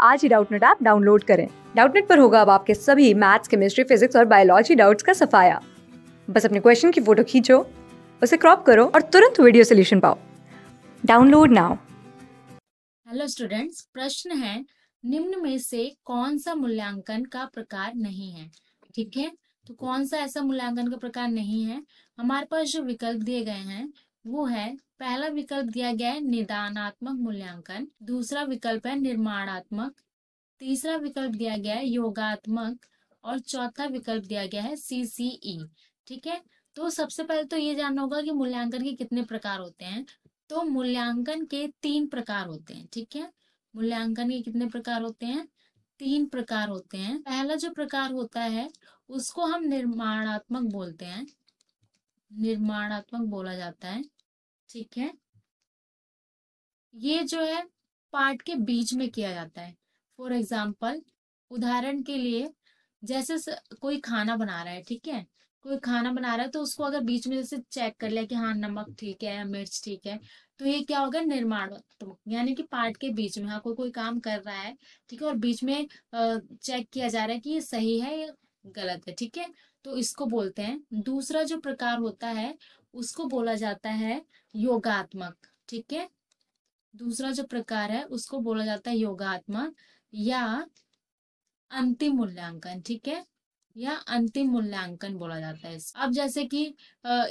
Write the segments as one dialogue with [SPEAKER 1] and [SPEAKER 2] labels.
[SPEAKER 1] आज ही Doubtnut app download करें। Doubtnut पर होगा अब आपके सभी मैथ्स, केमिस्ट्री, फिजिक्स और बायोलॉजी डाउट्स का सफाया। बस अपने क्वेश्चन की फोटो खींचो, उसे क्रॉप करो और तुरंत वीडियो सोल्यूशन पाओ। Download now.
[SPEAKER 2] हेलो स्टूडेंट्स, प्रश्न है निम्न में से कौन सा मूल्यांकन का प्रकार नहीं है। ठीक है, तो कौन सा ऐसा मूल्यांकन का प्रकार नहीं है। हमारे पास जो विकल्प दिए गए हैं वो है, पहला विकल्प दिया गया है निदानात्मक मूल्यांकन, दूसरा विकल्प है निर्माणात्मक, तीसरा विकल्प दिया गया है योगात्मक और चौथा विकल्प दिया गया है सीसीई। ठीक है, तो सबसे पहले तो ये जानना होगा कि मूल्यांकन के कितने प्रकार होते हैं। तो मूल्यांकन के 3 प्रकार होते हैं। ठीक है, मूल्यांकन के कितने प्रकार होते हैं? 3 प्रकार होते हैं। पहला जो प्रकार होता है उसको हम निर्माणात्मक बोलते हैं, निर्माणात्मक बोला जाता है। ठीक है, ये जो है पाठ के बीच में किया जाता है। फॉर एग्जाम्पल, उदाहरण के लिए, जैसे कोई खाना बना रहा है, ठीक है, कोई खाना बना रहा है तो उसको अगर बीच में जैसे चेक कर लिया कि हाँ नमक ठीक है या मिर्च ठीक है, तो ये क्या होगा? निर्माणात्मक। यानी कि पाठ के बीच में, हाँ कोई कोई काम कर रहा है, ठीक है, और बीच में चेक किया जा रहा है कि ये सही है या गलत है। ठीक है, तो इसको बोलते हैं। दूसरा जो प्रकार होता है उसको बोला जाता है योगात्मक। ठीक है, दूसरा जो प्रकार है उसको बोला जाता है योगात्मक या अंतिम मूल्यांकन। ठीक है, या अंतिम मूल्यांकन बोला जाता है अब जैसे कि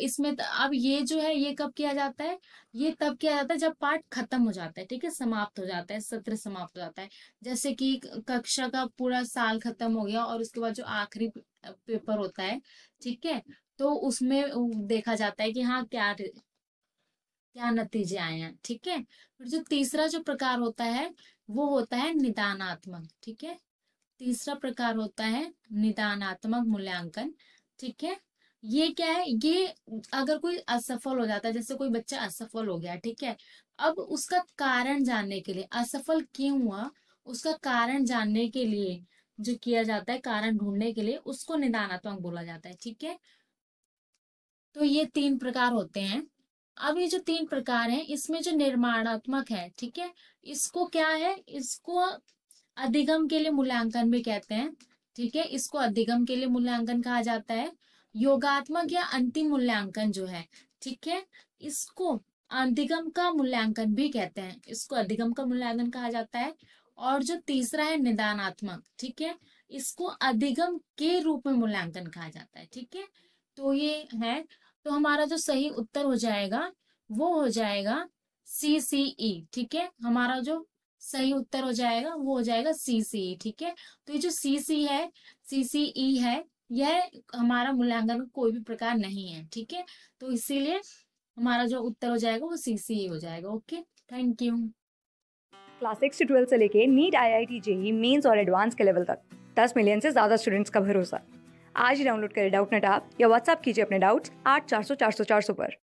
[SPEAKER 2] इसमें अब ये जो है ये कब किया जाता है? ये तब किया जाता है जब पाठ खत्म हो जाता है। ठीक है, समाप्त हो जाता है, सत्र समाप्त हो जाता है। जैसे कि कक्षा का पूरा साल खत्म हो गया और उसके बाद जो आखिरी पेपर होता है, ठीक है, तो उसमें देखा जाता है कि हाँ क्या क्या नतीजे आए हैं। ठीक है, फिर जो तीसरा जो प्रकार होता है वो होता है निदानात्मक। ठीक है, तीसरा प्रकार होता है निदानात्मक मूल्यांकन। ठीक है, ये क्या है? ये अगर कोई असफल हो जाता है, जैसे कोई बच्चा असफल हो गया, ठीक है, अब उसका कारण जानने के लिए, असफल क्यों हुआ उसका कारण जानने के लिए जो किया जाता है, कारण ढूंढने के लिए, उसको निदानात्मक बोला जाता है। ठीक है, तो ये 3 प्रकार होते हैं। अब ये जो 3 प्रकार हैं इसमें जो निर्माणात्मक है, ठीक है, इसको क्या है? इसको अधिगम के लिए मूल्यांकन भी कहते हैं। ठीक है, इसको अधिगम के लिए मूल्यांकन कहा जाता है। योगात्मक या अंतिम मूल्यांकन जो है, ठीक है, इसको अधिगम का मूल्यांकन भी कहते हैं, इसको अधिगम का मूल्यांकन कहा जाता है। और जो तीसरा है निदानात्मक, ठीक है, इसको अधिगम के रूप में मूल्यांकन कहा जाता है। ठीक है, तो ये है। तो हमारा जो सही उत्तर हो जाएगा वो हो जाएगा सीसीई। ठीक है, हमारा जो सही उत्तर हो जाएगा वो हो जाएगा सीसीई। ठीक है, तो ये जो सीसी है, सीसीई है, यह हमारा मूल्यांकन का कोई भी प्रकार नहीं है। ठीक है, तो इसीलिए हमारा जो उत्तर हो जाएगा वो सीसीई हो जाएगा। Okay, thank you.
[SPEAKER 1] क्लास 6 से 12 से लेके नीट, IIT, जेई मेंस और एडवांस के लेवल तक 10 मिलियन से ज्यादा स्टूडेंट्स का भरोसा। आज ही डाउनलोड करें डाउटनेट ऐप या व्हाट्सएप कीजिए अपने डाउट्स 8400 400 400 पर।